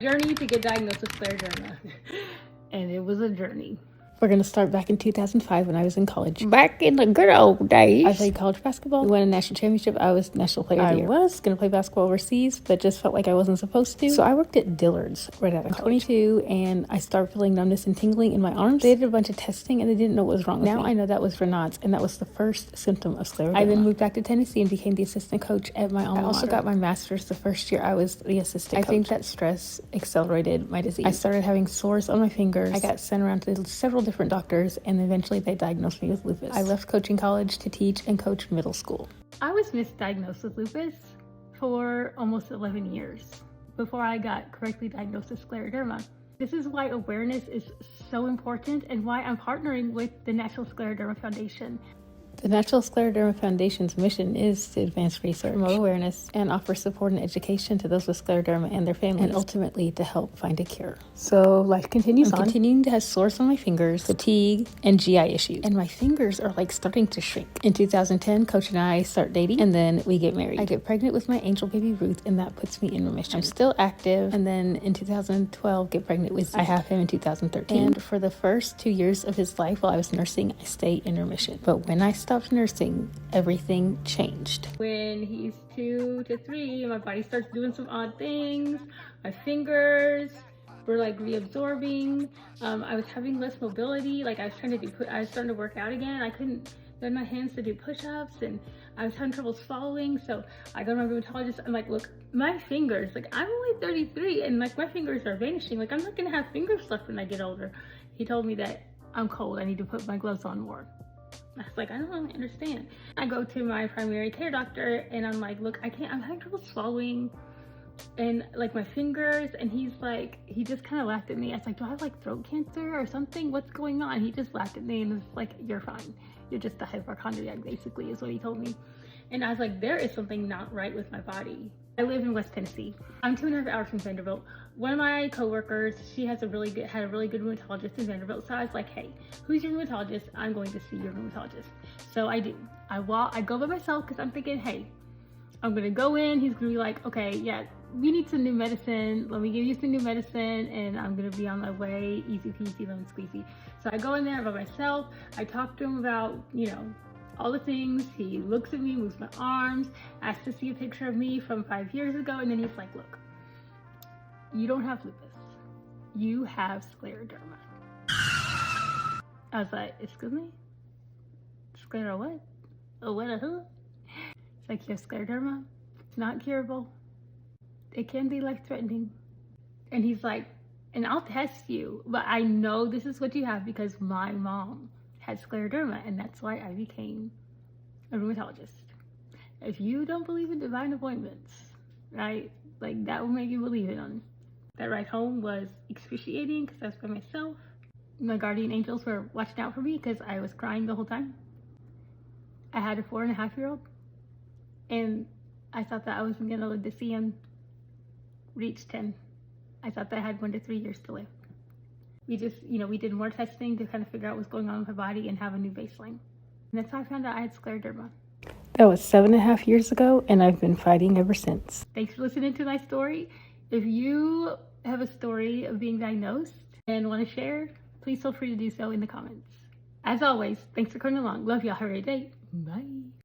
Journey to get diagnosed with scleroderma. And it was a journey. We're going to start back in 2005 when I was in college. Back in the good old days. I played college basketball. We won a national championship. I was National Player of the Year. I was going to play basketball overseas, but just felt like I wasn't supposed to. So I worked at Dillard's right out of college. 22, and I started feeling numbness and tingling in my arms. They did a bunch of testing, and they didn't know what was wrong with me. Now I know that was Raynaud's, and that was the first symptom of scleroderma. I then moved back to Tennessee and became the assistant coach at my alma mater. I also got my master's the first year I was the assistant coach. I think that stress accelerated my disease. I started having sores on my fingers. I got sent around to several different doctors, and eventually they diagnosed me with lupus. I left coaching college to teach and coach middle school. I was misdiagnosed with lupus for almost 11 years before I got correctly diagnosed with scleroderma. This is why awareness is so important and why I'm partnering with the National Scleroderma Foundation. The National Scleroderma Foundation's mission is to advance research, promote awareness, and offer support and education to those with scleroderma and their families, and ultimately to help find a cure. So life continues on. I'm continuing to have sores on my fingers, fatigue, and GI issues. And my fingers are like starting to shrink. In 2010, Coach and I start dating, and then we get married. I get pregnant with my angel baby Ruth, and that puts me in remission. I'm still active, and then in 2012, get pregnant with Zeke. I have him in 2013. And for the first 2 years of his life while I was nursing, I stayed in remission. But when I stopped nursing, everything changed. When he's 2 to 3, my body starts doing some odd things. My fingers were like reabsorbing. I was having less mobility. Like I was starting to work out again. I couldn't bend my hands to do push-ups, and I was having trouble swallowing. So I go to my rheumatologist. I'm like, look, my fingers, like I'm only 33 and like my fingers are vanishing. Like I'm not gonna have fingers left when I get older. He told me that I'm cold. I need to put my gloves on more. I was like, I don't really understand. I go to my primary care doctor and I'm like, look, I'm having trouble swallowing and like my fingers. And he's like, he just kind of laughed at me. I was like, do I have like throat cancer or something? What's going on? He just laughed at me and was like, you're fine. You're just a hypochondriac, basically, is what he told me. And I was like, there is something not right with my body. I live in West Tennessee. I'm 2.5 hours from Vanderbilt. One of my coworkers, she had a really good rheumatologist in Vanderbilt. So I was like, hey, who's your rheumatologist? I'm going to see your rheumatologist. So I do. I go by myself because I'm thinking, hey, I'm gonna go in. He's gonna be like, okay, yeah, we need some new medicine. Let me give you some new medicine, and I'm gonna be on my way. Easy peasy, lemon squeezy. So I go in there by myself. I talk to him about, all the things. He looks at me, moves my arms, asks to see a picture of me from 5 years ago, and then he's like, look, you don't have lupus. You have scleroderma. I was like, excuse me? Sclero what? Oh, what a who? It's like, you have scleroderma. It's not curable. It can be life-threatening. And he's like, and I'll test you, but I know this is what you have because my mom had scleroderma, and that's why I became a rheumatologist. If you don't believe in divine appointments, right, like that will make you believe it on. That ride home was excruciating because I was by myself. My guardian angels were watching out for me because I was crying the whole time. I had a 4.5-year-old, and I thought that I wasn't gonna live to see him reach 10. I thought that I had 1 to 3 years to live. We just, we did more testing to kind of figure out what's going on with my body and have a new baseline. And that's how I found out I had scleroderma. That was 7.5 years ago, and I've been fighting ever since. Thanks for listening to my story. If you have a story of being diagnosed and want to share, please feel free to do so in the comments. As always, thanks for coming along. Love y'all. Have a great day. Bye.